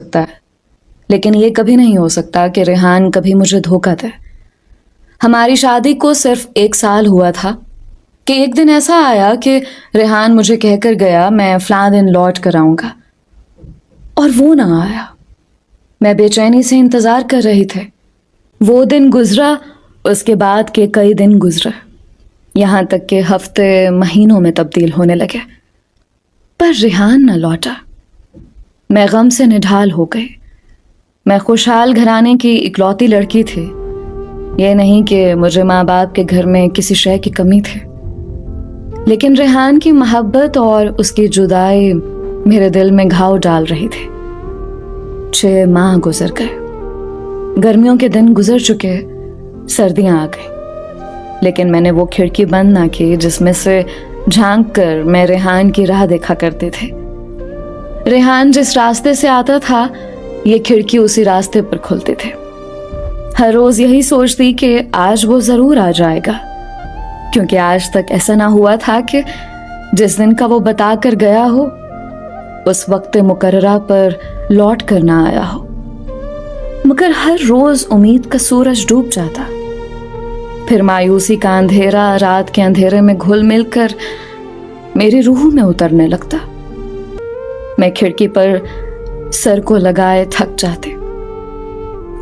सकता है, लेकिन ये कभी नहीं हो सकता कि रेहान कभी मुझे धोखा दे। हमारी शादी को सिर्फ 1 साल हुआ था कि एक दिन ऐसा आया कि रेहान मुझे कहकर गया मैं फलां दिन लौट कर आऊंगा, और वो ना आया। मैं बेचैनी से इंतजार कर रही थी। वो दिन गुजरा, उसके बाद के कई दिन गुजरे, यहाँ तक कि हफ्ते महीनों में तब्दील होने लगे, पर रेहान न लौटा। मैं गम से निढाल हो गई। मैं खुशहाल घराने की इकलौती लड़की थी। ये नहीं कि मुझे माँ बाप के घर में किसी शय की कमी थी, लेकिन रेहान की मोहब्बत और उसकी जुदाई मेरे दिल में घाव डाल रही थी। 6 माह गुजर गए। गर्मियों के दिन गुजर चुके, सर्दियां आ गई, लेकिन मैंने वो खिड़की बंद ना की जिसमें से झांक कर मैं रेहान की राह देखा करती थी। रेहान जिस रास्ते से आता था, ये खिड़की उसी रास्ते पर खुलती थी। हर रोज यही सोचती कि आज वो जरूर आ जाएगा, क्योंकि आज तक ऐसा ना हुआ था कि जिस दिन का वो बता कर गया हो उस वक्त मुकर्ररा पर लौट कर ना आया हो। मगर हर रोज उम्मीद का सूरज डूब जाता, फिर मायूसी का अंधेरा रात के अंधेरे में घुल मिलकर मेरी रूह में उतरने लगता। मैं खिड़की पर सर को लगाए थक जाती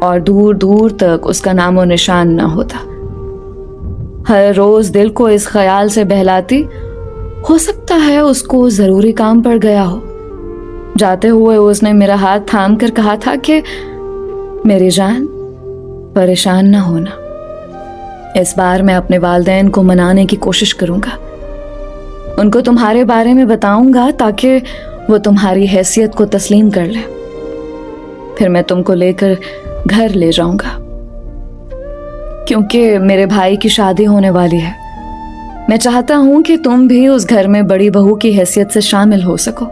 और दूर दूर तक उसका नामो निशान न होता। हर रोज दिल को इस ख्याल से बहलाती, हो सकता है उसको जरूरी काम पड़ गया हो। जाते हुए उसने मेरा हाथ थाम कर कहा था कि मेरी जान, परेशान ना होना। इस बार मैं अपने वालिदैन को मनाने की कोशिश करूंगा। उनको तुम्हारे बारे में बताऊंगा ताकि वो तुम्हारी हैसियत को तस्लीम कर ले। फिर मैं तुमको लेकर घर ले जाऊंगा, क्योंकि मेरे भाई की शादी होने वाली है। मैं चाहता हूं कि तुम भी उस घर में बड़ी बहू की हैसियत से शामिल हो सको।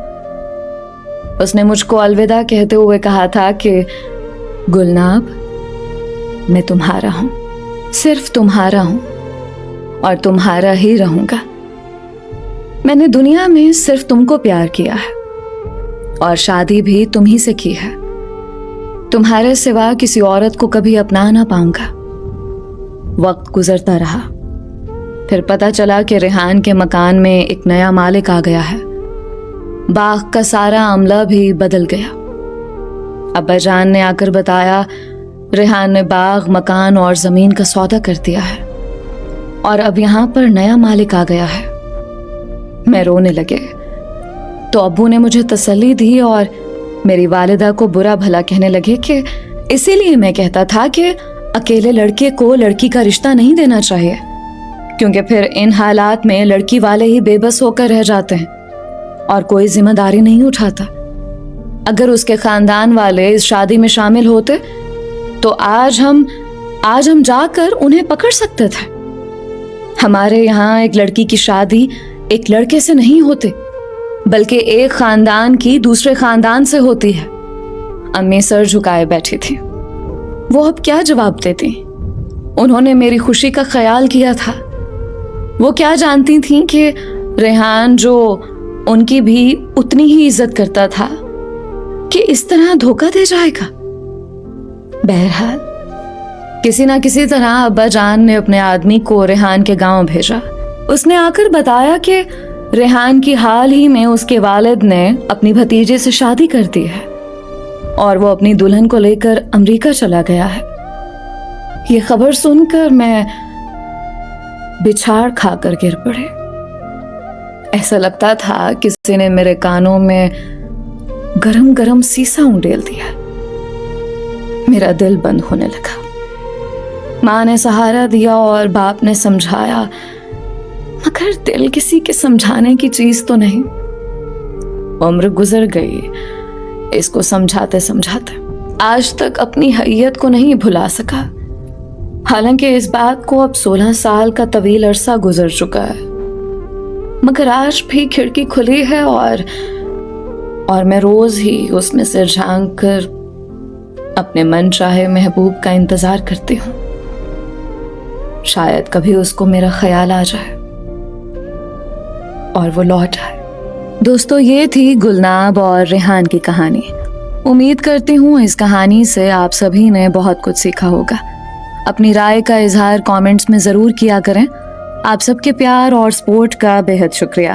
उसने मुझको अलविदा कहते हुए कहा था कि गुलनाब, मैं तुम्हारा हूं, सिर्फ तुम्हारा हूं और तुम्हारा ही रहूंगा। मैंने दुनिया में सिर्फ तुमको प्यार किया है और शादी भी तुम ही से की है। तुम्हारे सिवा किसी औरत को कभी अपना ना पाऊंगा। वक्त गुजरता रहा, फिर पता चला कि रेहान के मकान में एक नया मालिक आ गया है। बाग का सारा अमला भी बदल गया। अब्बा जान ने आकर बताया रेहान ने बाग, मकान और जमीन का सौदा कर दिया है और अब यहाँ पर नया मालिक आ गया है। मैं रोने लगे तो अब्बू ने मुझे तसल्ली दी और मेरी वालिदा को बुरा भला कहने लगे कि इसीलिए मैं कहता था कि अकेले लड़के को लड़की का रिश्ता नहीं देना चाहिए, क्योंकि फिर इन हालात में लड़की वाले ही बेबस होकर रह जाते हैं और कोई जिम्मेदारी नहीं उठाता। अगर उसके खानदान वाले इस शादी में शामिल होते तो आज हम जाकर उन्हें पकड़ सकते थे। हमारे यहाँ एक लड़की की शादी एक लड़के से नहीं होती, बल्कि एक खानदान की दूसरे खानदान से होती है। अम्मी सर झुकाए बैठी थी। वो अब क्या जवाब देती? उन्होंने मेरी खुशी का ख्याल किया था। वो क्या जानती थीं कि रेहान, जो उनकी भी उतनी ही इज्जत करता था, कि इस तरह धोखा दे जाएगा। बहरहाल किसी ना किसी तरह अब्बा जान ने अपने आदमी को रेहान के गांव भेजा। उसने आकर बताया कि रेहान की हाल ही में उसके वालिद ने अपनी भतीजे से शादी कर दी है और वो अपनी दुल्हन को लेकर अमेरिका चला गया है। ये खबर सुनकर मैं बिछाड़ खाकर गिर पड़े। ऐसा लगता था किसी ने मेरे कानों में गरम गरम सीसा उंडेल दिया। मेरा दिल बंद होने लगा। माँ ने सहारा दिया और बाप ने समझाया, मगर दिल किसी के समझाने की चीज तो नहीं। उम्र गुजर गई इसको समझाते समझाते। आज तक अपनी हैयत को नहीं भुला सका, हालांकि इस बात को अब 16 साल का तवील अरसा गुजर चुका है। मगर आज भी खिड़की खुली है और मैं रोज ही उसमें से झांक कर अपने मन चाहे महबूब का इंतजार करती हूँ। शायद कभी उसको मेरा ख्याल आ जाए और वो लौट आए। दोस्तों, ये थी गुलनाब और रेहान की कहानी। امید کرتی ہوں اس کہانی سے آپ سبھی نے بہت کچھ سیکھا ہوگا. اپنی رائے کا اظہار کامنٹس میں ضرور کیا کریں. آپ سب کے پیار اور سپورٹ کا بے حد شکریہ.